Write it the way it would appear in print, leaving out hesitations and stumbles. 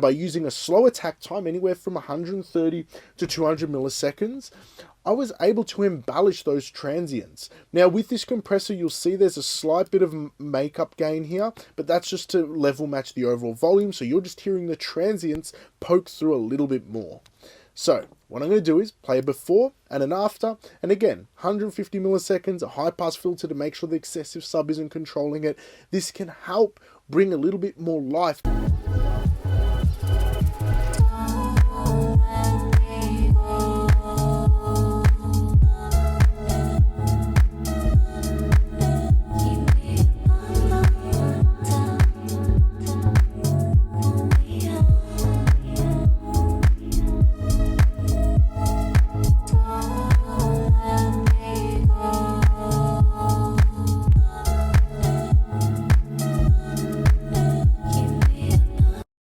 by using a slow attack time, anywhere from 130 to 200 milliseconds, I was able to embellish those transients. Now with this compressor, you'll see there's a slight bit of makeup gain here, but that's just to level match the overall volume, so you're just hearing the transients poke through a little bit more. So what I'm going to do is play a before and an after, and again, 150 milliseconds, a high pass filter to make sure the excessive sub isn't controlling it. This can help bring a little bit more life.